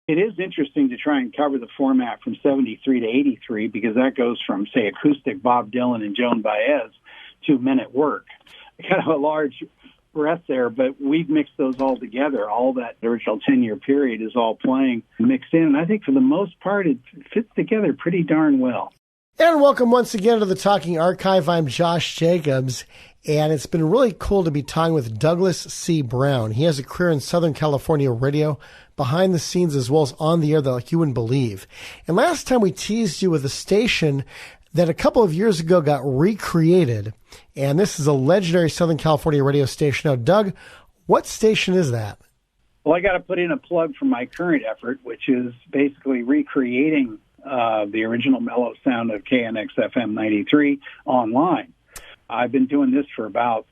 It is interesting to try and cover the format from 73 to 83 because that goes from, say, acoustic Bob Dylan and Joan Baez to Men at Work. Kind of a large breadth there, but we've mixed those all together. All that original 10-year period is all playing mixed in. And I think for the most part, it fits together pretty darn well. And welcome once again to the Talking Archive. I'm Josh Jacobs, and it's been really cool to be talking with Douglas C. Brown. He has a career in Southern California radio, behind the scenes as well as on the air that like you wouldn't believe. And last time we teased you with a station that a couple of years ago got recreated, and this is a legendary Southern California radio station. Now, Doug, what station is that? Well, I got to put in a plug for my current effort, which is basically recreating the original Mellow Sound of KNX-FM 93 online. I've been doing this for about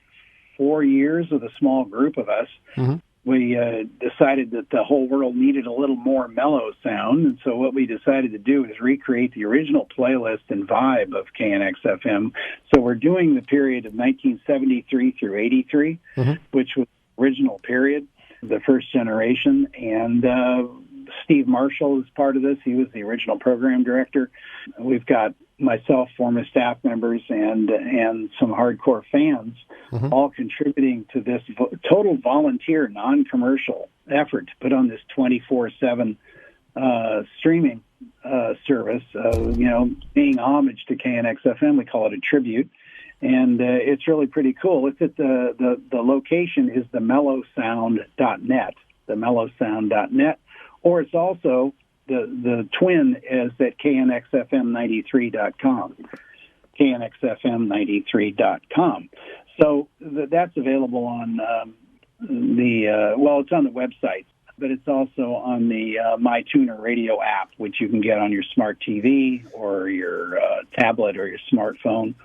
4 years with a small group of us. Mm-hmm. We decided that the whole world needed a little more mellow sound, and so what we decided to do is recreate the original playlist and vibe of KNX-FM. So we're doing the period of 1973 through 83, mm-hmm. which was the original period, the first generation, and Steve Marshall is part of this. He was the original program director. We've got myself, former staff members, and some hardcore fans, mm-hmm. all contributing to this total volunteer, non-commercial effort to put on this 24/7 streaming service. Paying homage to KNX-FM, we call it a tribute, and it's really pretty cool. It's at the location is the mellowsound.net, the mellowsound.net. Or it's also the twin is at KNXFM93.com, KNXFM93.com. So that's available on it's on the website, but it's also on the MyTuner radio app, which you can get on your smart TV or your tablet or your smartphone.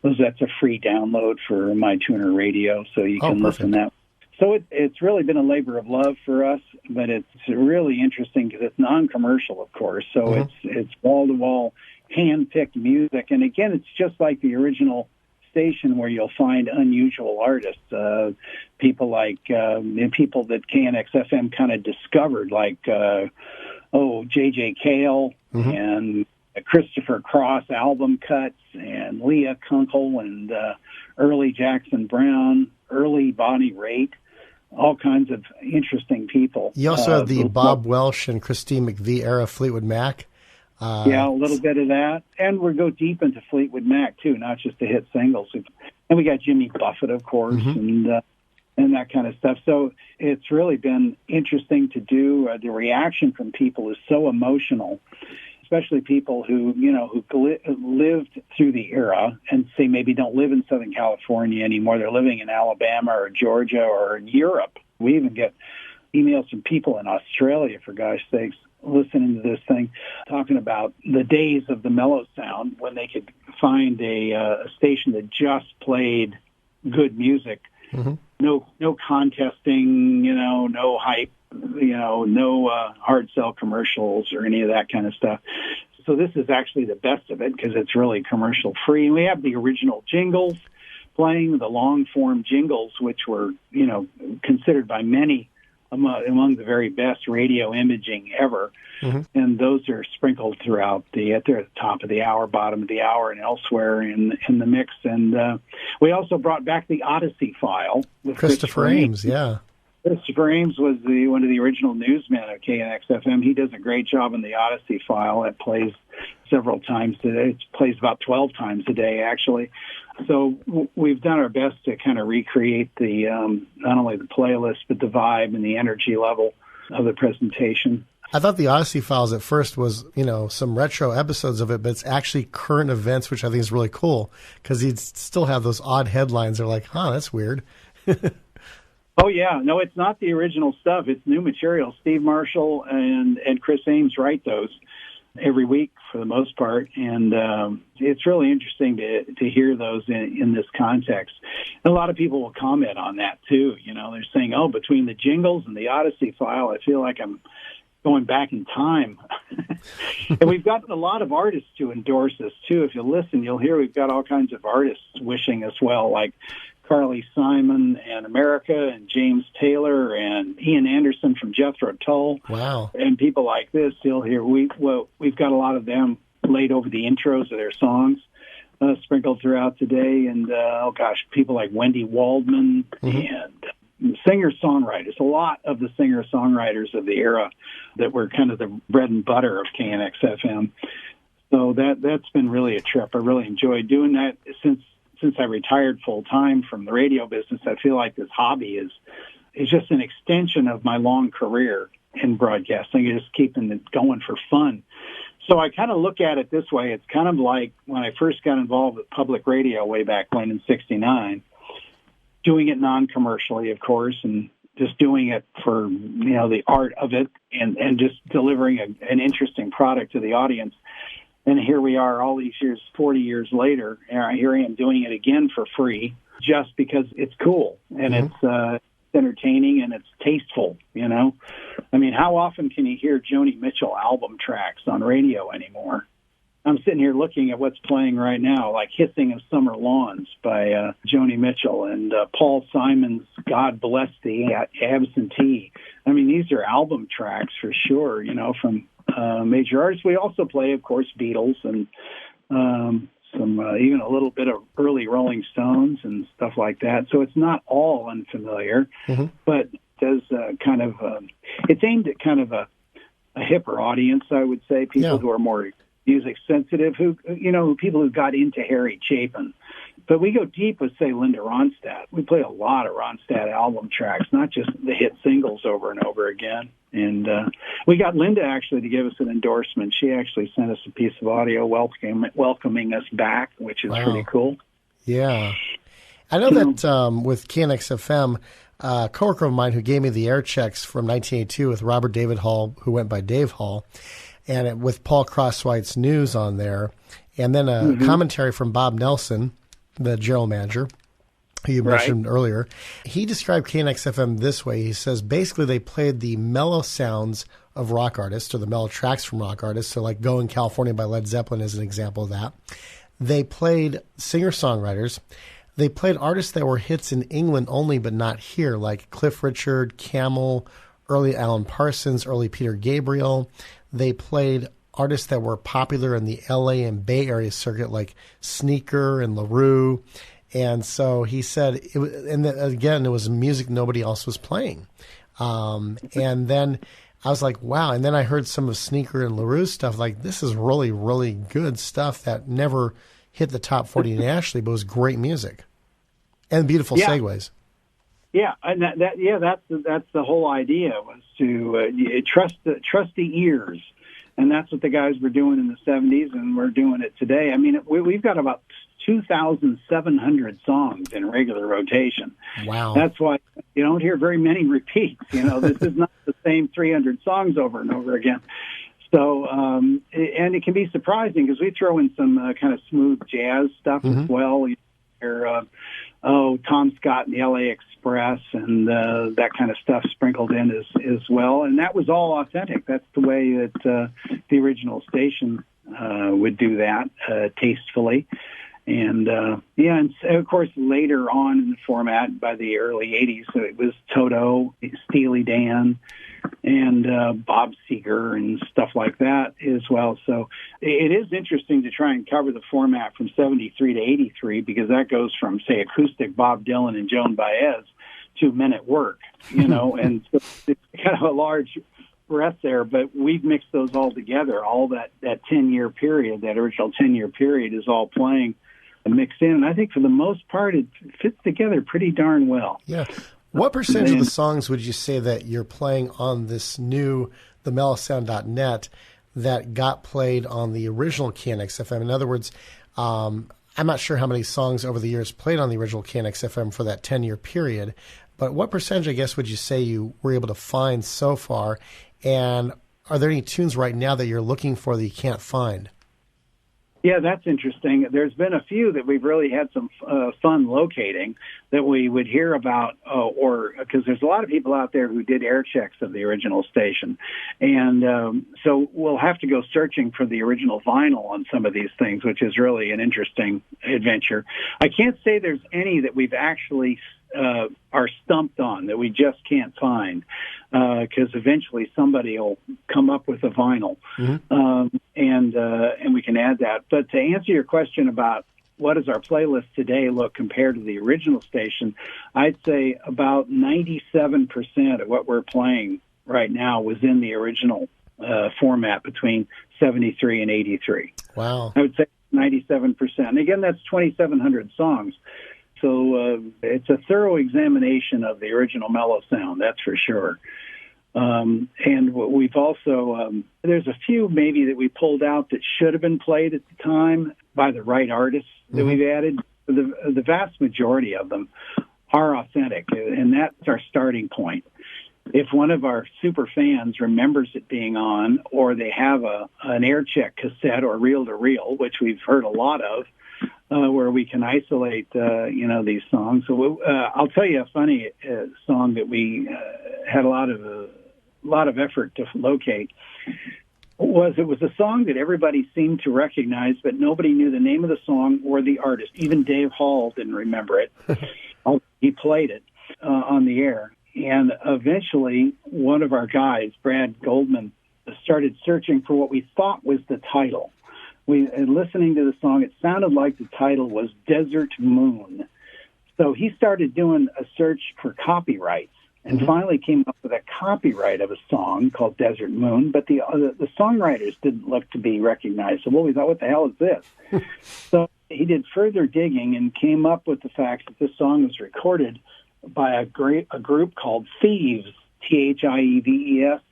That's a free download for MyTuner radio, so you can listen that. So it's really been a labor of love for us, but it's really interesting because it's non-commercial, of course. So mm-hmm. it's wall-to-wall, hand-picked music. And again, it's just like the original station where you'll find unusual artists, people like people that KNX-FM kind of discovered, like J.J. Cale mm-hmm. and Christopher Cross album cuts, and Leah Kunkel and early Jackson Brown, early Bonnie Raitt. All kinds of interesting people. You also have the Bob Welsh and Christine McVie era Fleetwood Mac. A little bit of that. And we go deep into Fleetwood Mac, too, not just the hit singles. And we got Jimmy Buffett, of course, mm-hmm. and that kind of stuff. So it's really been interesting to do. The reaction from people is so emotional, especially people who lived through the era and say maybe don't live in Southern California anymore. They're living in Alabama or Georgia or in Europe. We even get emails from people in Australia, for gosh sakes, listening to this thing, talking about the days of the Mellow Sound when they could find a station that just played good music. Mm-hmm. No contesting, no hype, no hard sell commercials or any of that kind of stuff. So this is actually the best of it because it's really commercial free. And we have the original jingles playing, the long form jingles, which were, considered by many among the very best radio imaging ever. Mm-hmm. And those are sprinkled throughout they're at the top of the hour, bottom of the hour, and elsewhere in the mix. And we also brought back the Odyssey file with Christopher Ames, yeah. Christopher Ames was one of the original newsmen of KNX-FM. He does a great job in the Odyssey file. It plays several times today. It plays about 12 times a day, actually. So we've done our best to kind of recreate the not only the playlist, but the vibe and the energy level of the presentation. I thought the Odyssey Files at first was, some retro episodes of it, but it's actually current events, which I think is really cool because he'd still have those odd headlines. They're like, that's weird. Oh, yeah. No, it's not the original stuff. It's new material. Steve Marshall and Chris Ames write those every week for the most part. And it's really interesting to hear those in this context. And a lot of people will comment on that, too. They're saying, between the jingles and the Odyssey file, I feel like I'm going back in time. And we've gotten a lot of artists to endorse us, too. If you listen, you'll hear we've got all kinds of artists wishing us well, like Carly Simon and America and James Taylor and Ian Anderson from Jethro Tull. Wow. And people like this still here. We've got a lot of them laid over the intros of their songs, sprinkled throughout today. And, people like Wendy Waldman and singer-songwriters, a lot of the singer-songwriters of the era that were kind of the bread and butter of KNX-FM. So that's been really a trip. I really enjoyed doing that. Since I retired full-time from the radio business, I feel like this hobby is just an extension of my long career in broadcasting. It's just keeping it going for fun. So I kind of look at it this way. It's kind of like when I first got involved with public radio way back when in 1969, doing it non-commercially, of course, and just doing it for, the art of it and just delivering an interesting product to the audience. And here we are all these years, 40 years later, and here I am doing it again for free just because it's cool and it's entertaining and it's tasteful, I mean, how often can you hear Joni Mitchell album tracks on radio anymore? I'm sitting here looking at what's playing right now, like Hissing of Summer Lawns by Joni Mitchell and Paul Simon's God Bless Thee, Absentee. I mean, these are album tracks for sure, from major artists. We also play, of course, Beatles and some even a little bit of early Rolling Stones and stuff like that. So it's not all unfamiliar, but it does it's aimed at kind of a hipper audience, I would say, people who are more music sensitive, who people who got into Harry Chapin. But we go deep with, say, Linda Ronstadt. We play a lot of Ronstadt album tracks, not just the hit singles over and over again. And we got Linda actually to give us an endorsement. She actually sent us a piece of audio welcoming us back, which is pretty cool. Yeah. I know that with KNX-FM, a coworker of mine who gave me the air checks from 1982 with Robert David Hall, who went by Dave Hall, and with Paul Crosswhite's news on there, and then a commentary from Bob Nelson, the general manager, who you mentioned earlier. He described KNX-FM this way. He says, basically, they played the mellow sounds of rock artists, or the mellow tracks from rock artists. So like Going California by Led Zeppelin is an example of that. They played singer-songwriters. They played artists that were hits in England only, but not here, like Cliff Richard, Camel, early Alan Parsons, early Peter Gabriel. They played artists that were popular in the L.A. and Bay Area circuit, like Sneaker and LaRue. And so he said, it was music nobody else was playing. And then I was like, wow. And then I heard some of Sneaker and LaRue's stuff. Like, this is really, really good stuff that never hit the top 40 nationally, but was great music and beautiful segues. Yeah, and that's the whole idea, was to trust the ears. And that's what the guys were doing in the 70s, and we're doing it today. I mean, we've got about 2,700 songs in regular rotation. Wow. That's why you don't hear very many repeats. This is not the same 300 songs over and over again. So, and it can be surprising because we throw in some kind of smooth jazz stuff as well. Tom Scott and the LA Express and that kind of stuff sprinkled in as well. And that was all authentic. That's the way that the original station would do that tastefully. And, and of course, later on in the format, by the early 80s, so it was Toto, Steely Dan, and Bob Seger and stuff like that as well. So it is interesting to try and cover the format from 73 to 83, because that goes from, say, acoustic Bob Dylan and Joan Baez to Men at Work, and so it's kind of a large breadth there, but we've mixed those all together. All that 10-year period, that original 10-year period, is all playing and mixed in. And I think for the most part, it fits together pretty darn well. Yeah. What percentage of the songs would you say that you're playing on this new, the mellowsound.net, that got played on the original KNX-FM? In other words, I'm not sure how many songs over the years played on the original KNX-FM for that 10-year period, but what percentage, I guess, would you say you were able to find so far? And are there any tunes right now that you're looking for that you can't find? Yeah, that's interesting. There's been a few that we've really had some fun locating that we would hear about, or because there's a lot of people out there who did air checks of the original station. And so we'll have to go searching for the original vinyl on some of these things, which is really an interesting adventure. I can't say there's any that we've actually are stumped on that we just can't find, because eventually somebody will come up with a vinyl, and we can add that. But to answer your question about what does our playlist today look compared to the original station, I'd say about 97% of what we're playing right now was in the original format between 73 and 83. Wow. I would say 97%. And again, that's 2,700 songs. So it's a thorough examination of the original Mellow Sound, that's for sure. And we've also, there's a few maybe that we pulled out that should have been played at the time by the right artists that we've added. The vast majority of them are authentic, and that's our starting point. If one of our super fans remembers it being on, or they have an air check cassette or reel-to-reel, which we've heard a lot of, where we can isolate, these songs. So I'll tell you a funny song that we had a lot of effort to locate. It was a song that everybody seemed to recognize, but nobody knew the name of the song or the artist. Even Dave Hall didn't remember it. He played it on the air. And eventually, one of our guys, Brad Goldman, started searching for what we thought was the title. Listening to the song, it sounded like the title was Desert Moon. So he started doing a search for copyrights and finally came up with a copyright of a song called Desert Moon, but the songwriters didn't look to be recognizable. We thought, what the hell is this? So he did further digging and came up with the fact that this song was recorded by a group called Thieves, Thieves,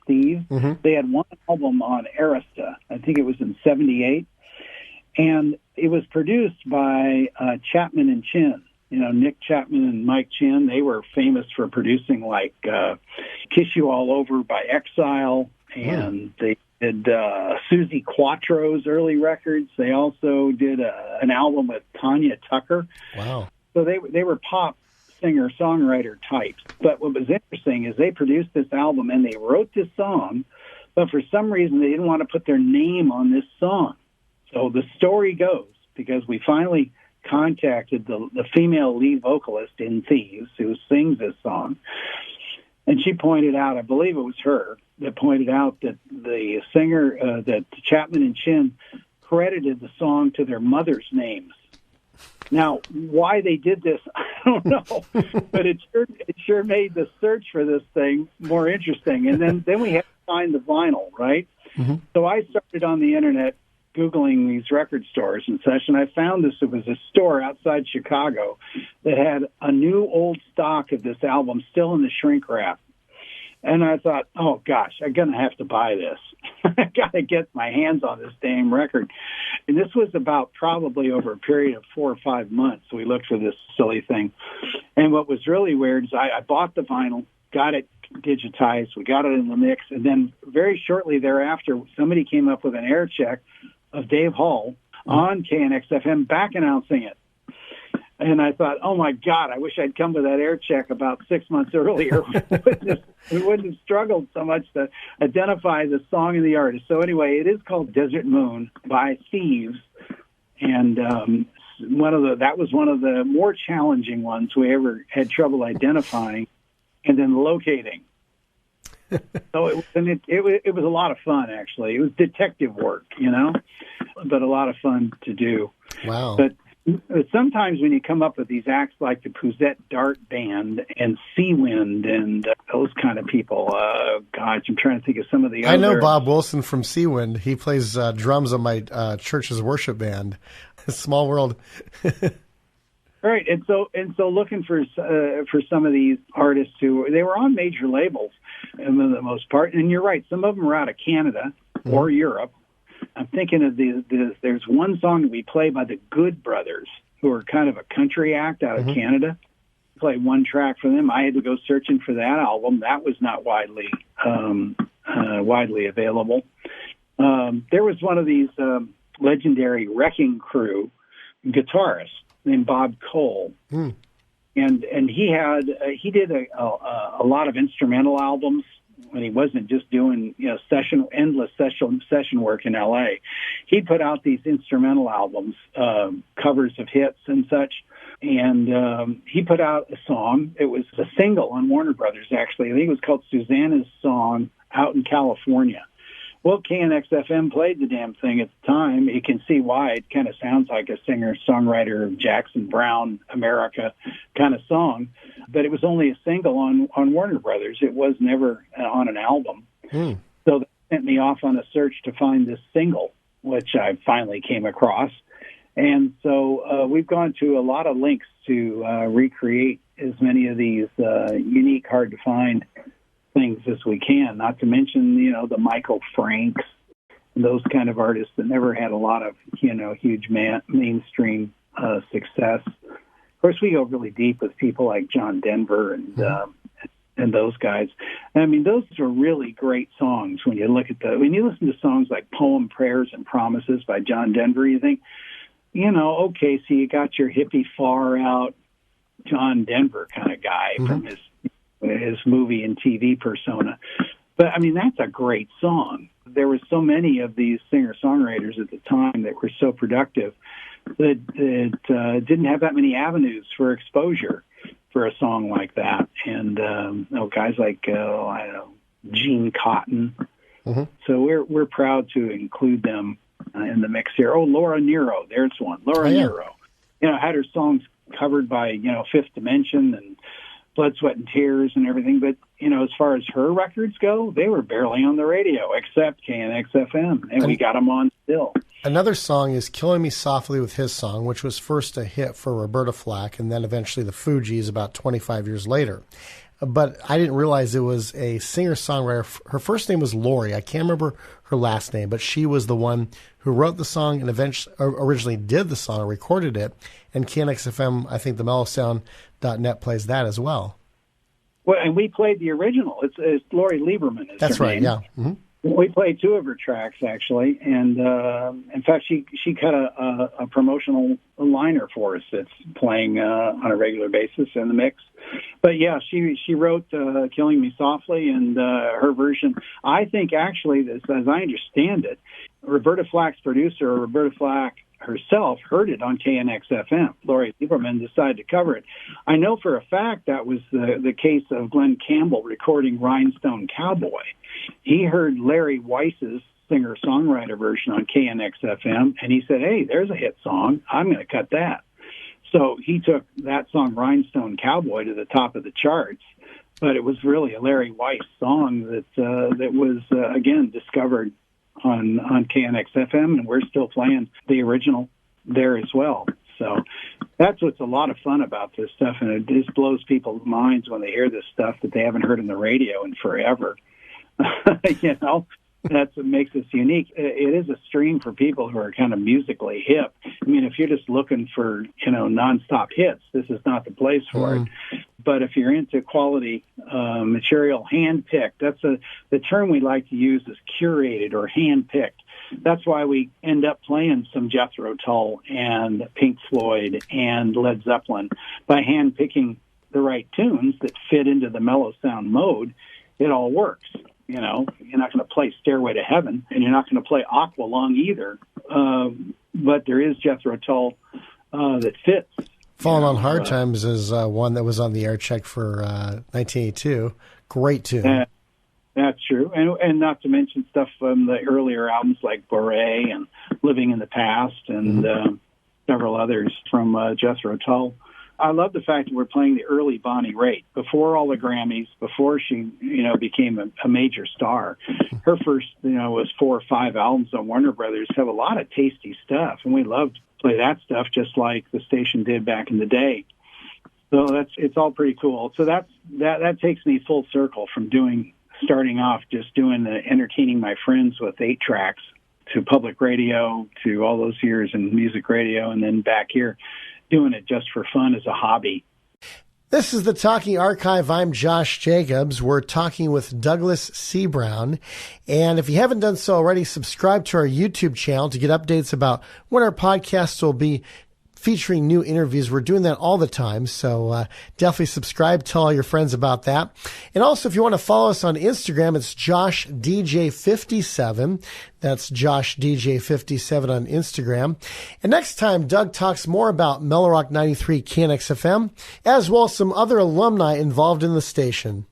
Thieves. They had one album on Arista. I think it was in 78. And it was produced by Chapman and Chin. Nick Chapman and Mike Chin. They were famous for producing like Kiss You All Over by Exile. And they did Susie Quattro's early records. They also did an album with Tanya Tucker. Wow. So they were pop singer-songwriter types. But what was interesting is they produced this album and they wrote this song, but for some reason they didn't want to put their name on this song. So the story goes, because we finally contacted the female lead vocalist in Thieves who sings this song, and she pointed out, I believe it was her, that pointed out that the singer, that Chapman and Chin credited the song to their mother's names. Now, why they did this, I don't know, but it sure made the search for this thing more interesting. And then we had to find the vinyl, right? So I started on the internet Googling these record stores and such, and I found this. It was a store outside Chicago that had a new old stock of this album still in the shrink wrap. And I thought, oh, gosh, I'm going to have to buy this. I got to get my hands on this damn record. And this was about probably over a period of 4 or 5 months. We looked for this silly thing. And what was really weird is I bought the vinyl, got it digitized, we got it in the mix, and then very shortly thereafter, somebody came up with an air check of Dave Hall on KNX-FM back announcing it. And I thought, oh, my God, I wish I'd come with that air check about 6 months earlier. We wouldn't have struggled so much to identify the song and the artist. So anyway, it is called Desert Moon by Thieves. And that was one of the more challenging ones we ever had trouble identifying and then locating. So it was a lot of fun, actually. It was detective work, but a lot of fun to do. Wow. But sometimes when you come up with these acts like the Pouzette Dart Band and Seawind and those kind of people, gosh, I'm trying to think of some of the other... I know Bob Wilson from Seawind. He plays drums on my church's worship band. Small world. Right, and so looking for some of these artists who they were on major labels, for the most part. And you're right, some of them were out of Canada or Europe. I'm thinking of there's one song that we play by the Good Brothers, who are kind of a country act out of Canada. Play one track for them. I had to go searching for that album. That was not widely available. There was one of these legendary Wrecking Crew guitarist named Bob Cole. And he did a lot of instrumental albums when he wasn't just doing endless session work in L.A. He put out these instrumental albums, covers of hits and such. And he put out a song. It was a single on Warner Brothers, actually. I think it was called Susanna's Song Out in California. Well, KNX-FM played the damn thing at the time. You can see why. It kind of sounds like a singer-songwriter, Jackson Browne, America kind of song. But it was only a single on Warner Brothers. It was never on an album. So they sent me off on a search to find this single, which I finally came across. And so we've gone to a lot of lengths to recreate as many of these unique, hard-to-find things as we can, not to mention, the Michael Franks, those kind of artists that never had a lot of, huge mainstream success. Of course, we go really deep with people like John Denver and those guys. I mean, those are really great songs when you when you listen to songs like Poem, Prayers, and Promises by John Denver, you think, okay, so you got your hippie far out John Denver kind of guy from his movie and TV persona. But, I mean, that's a great song. There were so many of these singer-songwriters at the time that were so productive that didn't have that many avenues for exposure for a song like that. And guys like, Gene Cotton. So we're proud to include them in the mix here. Oh, Laura Nyro, there's one. Laura Nyro. Had her songs covered by, Fifth Dimension and Blood, Sweat, and Tears and everything. But, as far as her records go, they were barely on the radio, except KNX-FM, and we got them on still. Another song is Killing Me Softly with his song, which was first a hit for Roberta Flack and then eventually the Fugees about 25 years later. But I didn't realize it was a singer-songwriter. Her first name was Lori. I can't remember her last name, but she was the one who wrote the song and originally did the song, recorded it. And KNX-FM, I think the mellowsound.net plays that as well. Well, and we played the original. It's Lori Lieberman. That's right, yeah. We played two of her tracks, actually. And in fact, she cut a promotional liner for us that's playing on a regular basis in the mix. But, yeah, she wrote Killing Me Softly, and her version, I think, actually, as I understand it, Roberta Flack's producer, Roberta Flack herself, heard it on KNX-FM. Lori Lieberman decided to cover it. I know for a fact that was the case of Glenn Campbell recording Rhinestone Cowboy. He heard Larry Weiss's singer-songwriter version on KNX-FM, and he said, hey, there's a hit song. I'm going to cut that. So he took that song, Rhinestone Cowboy, to the top of the charts. But it was really a Larry Weiss song that was, again, discovered on KNX-FM, and we're still playing the original there as well. So that's what's a lot of fun about this stuff, and it just blows people's minds when they hear this stuff that they haven't heard on the radio in forever. That's what makes us unique. It is a stream for people who are kind of musically hip. I mean, if you're just looking for, nonstop hits, this is not the place for it. But if you're into quality material, hand-picked, that's the term we like to use is curated or hand-picked. That's why we end up playing some Jethro Tull and Pink Floyd and Led Zeppelin. By hand-picking the right tunes that fit into the mellow sound mode, it all works. You're not going to play Stairway to Heaven, and you're not going to play Aqualung either. But there is Jethro Tull that fits. Falling on Hard Times is one that was on the air check for 1982. Great tune. That's true. And not to mention stuff from the earlier albums like Beret and Living in the Past and several others from Jethro Tull. I love the fact that we're playing the early Bonnie Raitt, before all the Grammys, before she, became a major star. Her first, was 4 or 5 albums on Warner Brothers, have a lot of tasty stuff, and we love to play that stuff just like the station did back in the day. So it's all pretty cool. So that takes me full circle from starting off just doing the entertaining my friends with 8 tracks to public radio, to all those years in music radio, and then back here doing it just for fun as a hobby. This is the Talking Archive. I'm Josh Jacobs. We're talking with Douglas C. Brown. And if you haven't done so already, subscribe to our YouTube channel to get updates about when our podcasts will be featuring new interviews. We're doing that all the time, so definitely subscribe. Tell all your friends about that. And also, if you want to follow us on Instagram, it's JoshDJ57. That's JoshDJ57 on Instagram. And next time, Doug talks more about Mellow Rock 93 KNX-FM, as well as some other alumni involved in the station.